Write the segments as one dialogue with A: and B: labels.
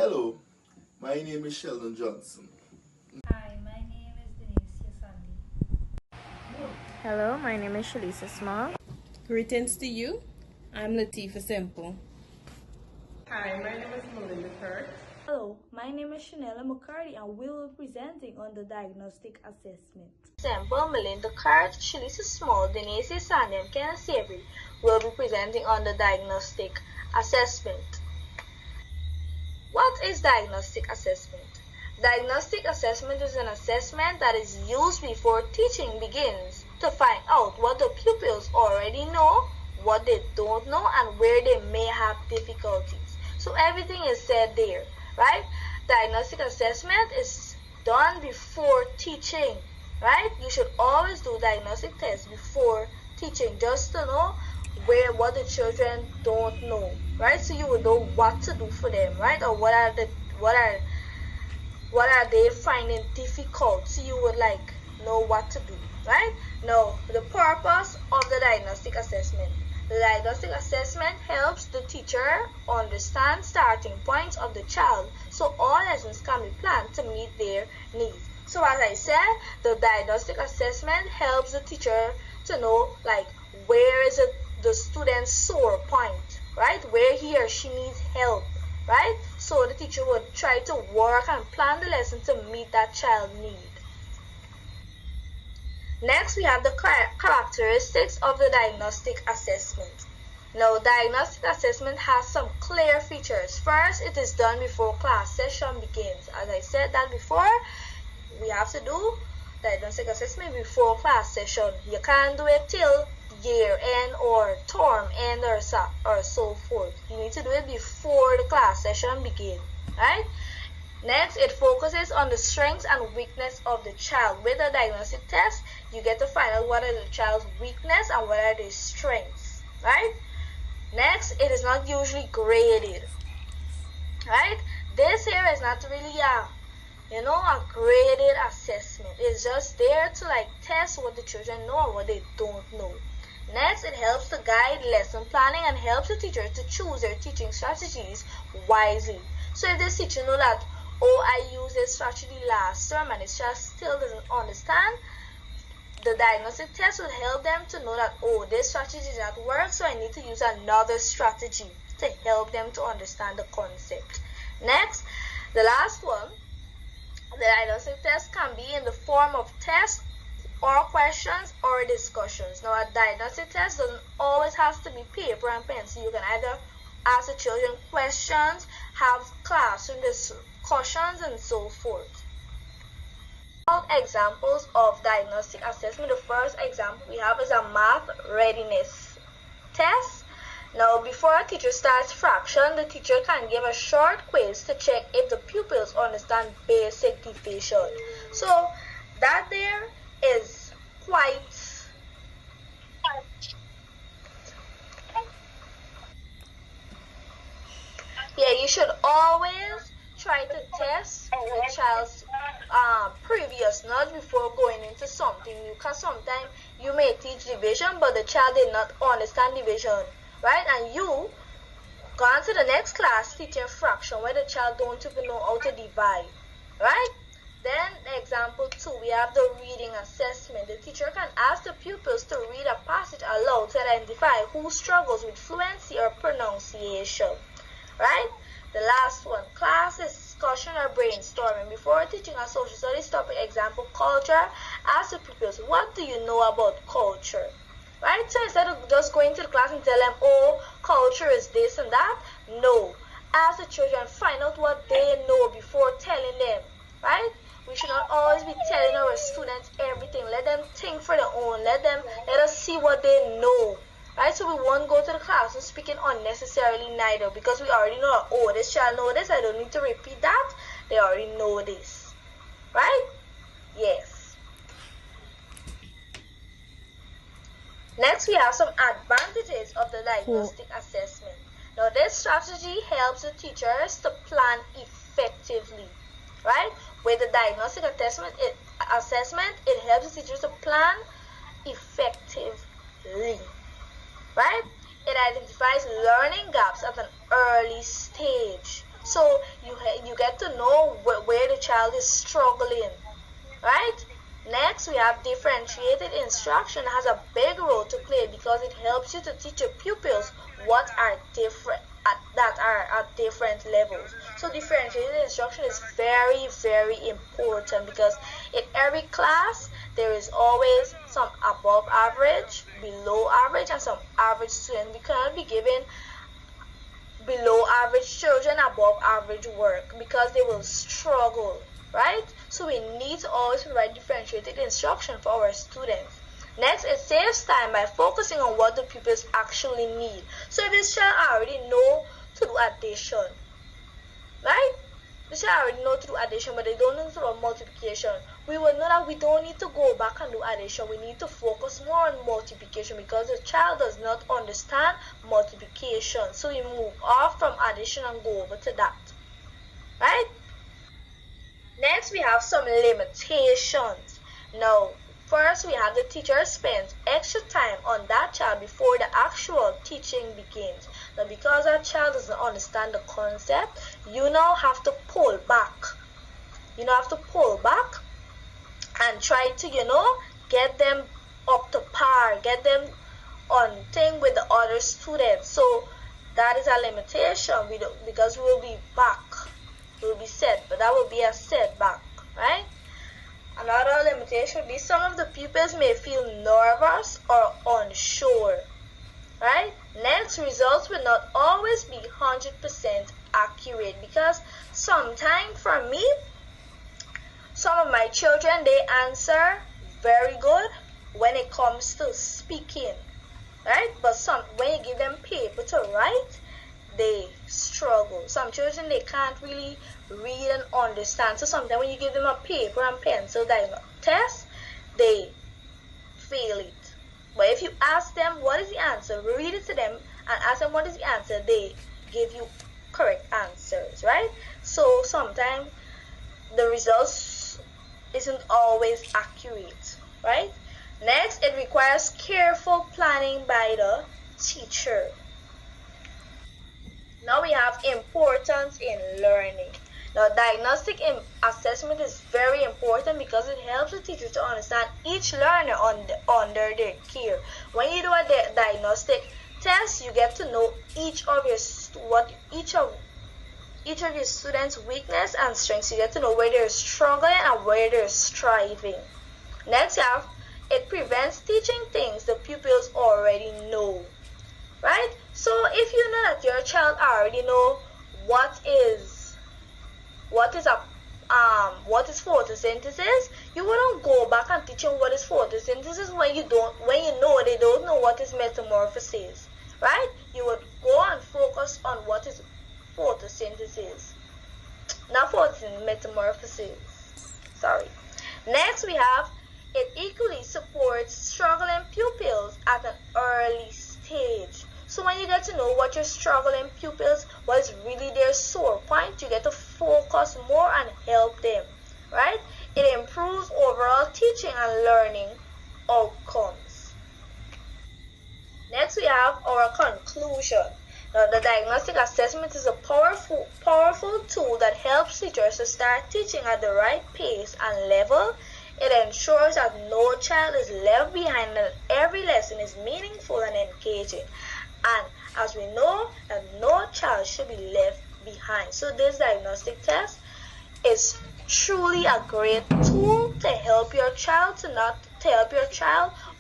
A: Hello, my name is Sheldon Johnson.
B: Hi, my name is Denise Yasandi.
C: Hello, my name is Shalisa Small.
D: Greetings to you. I'm Latifa Simple.
E: Hi, my name is Melinda Kurt.
B: Hello, my name is Chanela McCarty and we will be presenting on the Diagnostic Assessment.
F: Simple, Melinda Kurt, Shalisa Small, Denise Yasandi, and Ken Savory will be presenting on the Diagnostic Assessment. What is Diagnostic Assessment? Diagnostic assessment is an assessment that is used before teaching begins to find out what the pupils already know, what they don't know, and where they may have difficulties. So everything is said there, right? Diagnostic assessment is done before teaching, right? You should always do diagnostic tests before teaching just to know what the children don't know, right? So you will know what to do for them, right? Or what are they finding difficult, so you would know what to do, right? Now, the purpose of the diagnostic assessment. The diagnostic assessment helps the teacher understand starting points of the child so all lessons can be planned to meet their needs. So as I said, the diagnostic assessment helps the teacher to know where is the student's sore point, right? Where he or she needs help, right? So the teacher would try to work and plan the lesson to meet that child's need. Next, we have the characteristics of the diagnostic assessment. Now, diagnostic assessment has some clear features. First, it is done before class session begins. As I said that before, we have to do diagnostic assessment before class session. You can't do it till year end or term end or so forth. You need to do it before the class session begins, right? Next, it focuses on the strengths and weakness of the child. With a diagnostic test, you get to find out what are the child's weakness and what are their strengths, right? Next, it is not usually graded, right? This here is not really a graded assessment. It's just there to test what the children know and what they don't know. Next, it helps to guide lesson planning and helps the teacher to choose their teaching strategies wisely. So if this teacher know that, I used this strategy last term and this child still doesn't understand, the diagnostic test will help them to know that, this strategy did not work, so I need to use another strategy to help them to understand the concept. Next, the last one, the diagnostic test can be in the form of tests or questions or discussions. Now, a diagnostic test doesn't always have to be paper and pencil. You can either ask the children questions, have classroom discussions, and so forth. Examples of diagnostic assessment. The first example we have is a math readiness test. Now, before a teacher starts fraction, the teacher can give a short quiz to check if the pupils understand basic division. So that there is quite you should always try to test the child's previous knowledge before going into something new, because sometimes you may teach division but the child did not understand division, right? And you gone to the next class teaching fraction where the child don't even know how to divide, right? Then example 2, we have the reading assessment. The teacher can ask the pupils to read a passage aloud to identify who struggles with fluency or pronunciation, right? The last one, class discussion or brainstorming. Before teaching a social studies topic, example culture, ask the pupils, what do you know about culture? Right? So instead of just going to the class and tell them, culture is this and that, no. Ask the children, find out what they know before telling them, right? We should not always be telling our students everything. Let them think for their own. Let us see what they know. Right? So we won't go to the class and speaking unnecessarily neither, because we already know, this child know this, I don't need to repeat that. They already know this. Right? Yes. Next, we have some advantages of the diagnostic assessment. Now, this strategy helps the teachers to plan effectively, right? With the diagnostic assessment, it helps the teachers to plan effectively, right? It identifies learning gaps at an early stage. So you get to know where the child is struggling, right? Next, we have differentiated instruction has a big role to play because it helps you to teach your pupils what are different that are at different levels. So differentiated instruction is very, very important because in every class there is always some above average, below average, and some average students. We cannot be giving below average children above average work because they will struggle, right? So we need to always provide differentiated instruction for our students. Next, it saves time by focusing on what the pupils actually need. So if this child already know to do addition, right? The child already know to do addition, but they don't know to do multiplication. We will know that we don't need to go back and do addition. We need to focus more on multiplication because the child does not understand multiplication. So we move off from addition and go over to that, right? Next, we have some limitations. Now, first, we have the teacher spends extra time on that child before the actual teaching begins. Now, because that child doesn't understand the concept, you now have to pull back. You now have to pull back and try to, get them up to par, get them on thing with the other students. So that is a limitation because we will be back. We will be set, but that will be a setback, right? Another limitation would be some of the pupils may feel nervous or unsure, right? Next, results will not always be 100% accurate because sometimes for me, some of my children, they answer very good when it comes to speaking, right? But when you give them paper to write, they struggle. Some children, they can't really read and understand. So sometimes when you give them a paper and pencil test, they fail it. But if you ask them what is the answer, read it to them and ask them what is the answer, they give you correct answers, right? So sometimes the results isn't always accurate, right? Next, it requires careful planning by the teacher. Now we have importance in learning. Now, diagnostic assessment is very important because it helps the teacher to understand each learner under their care. When you do a diagnostic test, you get to know each of your students' weakness and strengths. You get to know where they're struggling and where they're striving. Next, it prevents teaching things the pupils already know, right? So if you know that your child already know what is photosynthesis, you wouldn't go back and teach them what is photosynthesis when you know they don't know what is metamorphosis, right? You would go and focus on what is photosynthesis, not photosynthesis, metamorphosis. Sorry. Next, we have it equally supports struggling pupils at an early stage. So when you get to know what your struggling pupils, what is really their sore point, you get to focus more and help them, right? It improves overall teaching and learning outcomes. Next, we have our conclusion. Now, the diagnostic assessment is a powerful tool that helps teachers to start teaching at the right pace and level. It ensures that no child is left behind and that every lesson is meaningful and engaging. And as we know, that no child should be left behind. So this diagnostic test is truly a great tool to help your child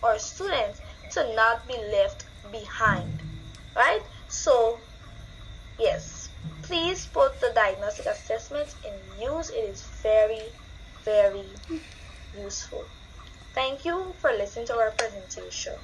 F: or students to not be left behind, right? So yes, please put the diagnostic assessment in use. It is very, very useful. Thank you for listening to our presentation.